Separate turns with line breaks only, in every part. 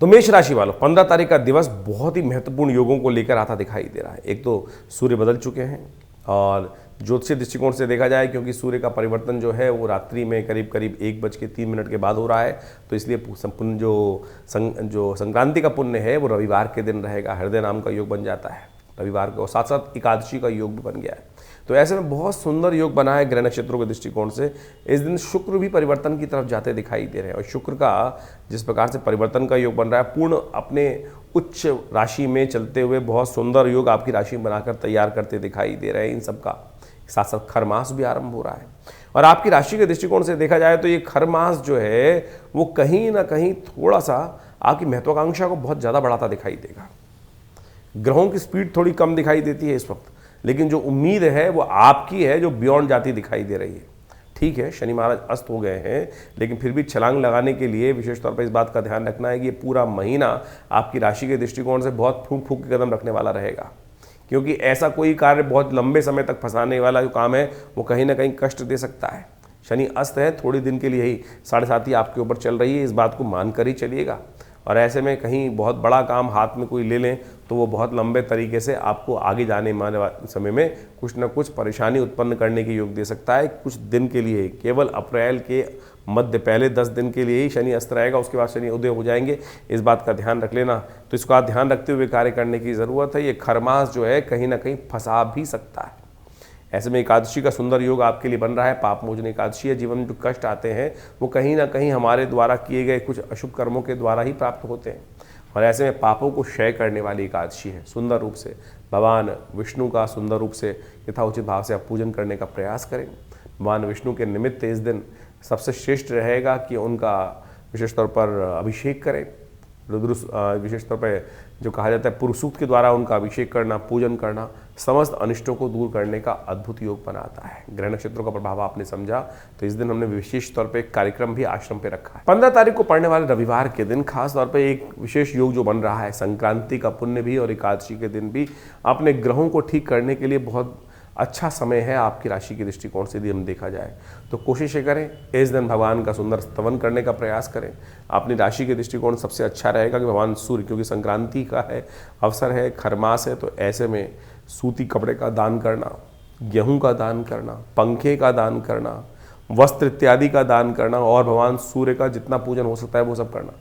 तो मेष राशि वालों 15 तारीख का दिवस बहुत ही महत्वपूर्ण योगों को लेकर आता दिखाई दे रहा है। एक तो सूर्य बदल चुके हैं और ज्योतिषीय दृष्टिकोण से देखा जाए, क्योंकि सूर्य का परिवर्तन जो है वो रात्रि में करीब करीब 1:03 के बाद हो रहा है, तो इसलिए पुण्य जो संक्रांति का पुण्य है वो रविवार के दिन रहेगा। हृदय नाम का योग बन जाता है रविवार को, साथ साथ एकादशी का योग भी बन गया है। तो ऐसे में बहुत सुंदर योग बना है ग्रह नक्षत्रों के दृष्टिकोण से। इस दिन शुक्र भी परिवर्तन की तरफ जाते दिखाई दे रहे हैं और शुक्र का जिस प्रकार से परिवर्तन का योग बन रहा है, पूर्ण अपने उच्च राशि में चलते हुए बहुत सुंदर योग आपकी राशि बनाकर तैयार करते दिखाई दे रहे हैं। इन सब का साथ साथ खरमास भी आरंभ हो रहा है और आपकी राशि के दृष्टिकोण से देखा जाए तो ये खरमास जो है वो कहीं ना कहीं थोड़ा सा आपकी महत्वाकांक्षा को बहुत ज़्यादा बढ़ाता दिखाई देगा। ग्रहों की स्पीड थोड़ी कम दिखाई देती है इस वक्त, लेकिन जो उम्मीद है वो आपकी है जो बियॉन्ड जाती दिखाई दे रही है। ठीक है, शनि महाराज अस्त हो गए हैं, लेकिन फिर भी छलांग लगाने के लिए विशेष तौर पर इस बात का ध्यान रखना है कि ये पूरा महीना आपकी राशि के दृष्टिकोण से बहुत फूंक फूंक के कदम रखने वाला रहेगा, क्योंकि ऐसा कोई कार्य बहुत लंबे समय तक फंसाने वाला जो काम है वो कहीं ना कहीं कष्ट दे सकता है। शनि अस्त है, थोड़ी दिन के लिए ही 7.5 आपके ऊपर चल रही है, इस बात को मानकर ही चलिएगा। और ऐसे में कहीं बहुत बड़ा काम हाथ में कोई ले लें तो वो बहुत लंबे तरीके से आपको आगे जाने वाले समय में कुछ ना कुछ परेशानी उत्पन्न करने के योग दे सकता है। कुछ दिन के लिए, केवल अप्रैल के मध्य पहले 10 दिन के लिए ही शनि अस्त रहेगा, उसके बाद शनि उदय हो जाएंगे। इस बात का ध्यान रख लेना। तो इसका ध्यान रखते हुए कार्य करने की ज़रूरत है। ये खरमास जो है कहीं ना कहीं फंसा भी सकता है। ऐसे में एकादशी का सुंदर योग आपके लिए बन रहा है। पाप मोचन एकादशी है। जीवन में जो कष्ट आते हैं वो कहीं ना कहीं हमारे द्वारा किए गए कुछ अशुभ कर्मों के द्वारा ही प्राप्त होते हैं और ऐसे में पापों को क्षय करने वाली एकादशी है। सुंदर रूप से भगवान विष्णु का सुंदर रूप से यथाउचित भाव से आप पूजन करने का प्रयास करें। भगवान विष्णु के निमित्त इस दिन सबसे श्रेष्ठ रहेगा कि उनका विशेष तौर पर अभिषेक करें। विशेष तौर पर जो कहा जाता है पुरुष सूक्त के द्वारा उनका अभिषेक करना, पूजन करना समस्त अनिष्टों को दूर करने का अद्भुत योग बनाता है। ग्रह नक्षत्रों का प्रभाव आपने समझा, तो इस दिन हमने विशेष तौर पे एक कार्यक्रम भी आश्रम पे रखा है। 15 तारीख को पड़ने वाले रविवार के दिन खास तौर पे एक विशेष योग जो बन रहा है, संक्रांति का पुण्य भी और एकादशी के दिन भी अपने ग्रहों को ठीक करने के लिए बहुत अच्छा समय है आपकी राशि के दृष्टिकोण से यदि हम देखा जाए तो कोशिश करें इस दिन भगवान का सुंदर स्तवन करने का प्रयास करें। अपनी राशि के दृष्टिकोण सबसे अच्छा रहेगा कि भगवान सूर्य, क्योंकि संक्रांति का है अवसर है, खरमास है, तो ऐसे में सूती कपड़े का दान करना, गेहूं का दान करना, पंखे का दान करना, वस्त्र इत्यादि का दान करना और भगवान सूर्य का जितना पूजन हो सकता है वो सब करना।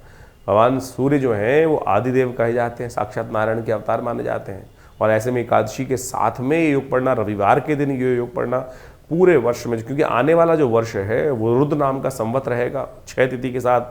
भगवान सूर्य जो हैं वो आदिदेव कहे जाते हैं, साक्षात नारायण के अवतार माने जाते हैं और ऐसे में एकादशी के साथ में ये योग पढ़ना, रविवार के दिन ये योग पढ़ना पूरे वर्ष में, क्योंकि आने वाला जो वर्ष है वो रुद्र नाम का संवत रहेगा 6 तिथि के साथ।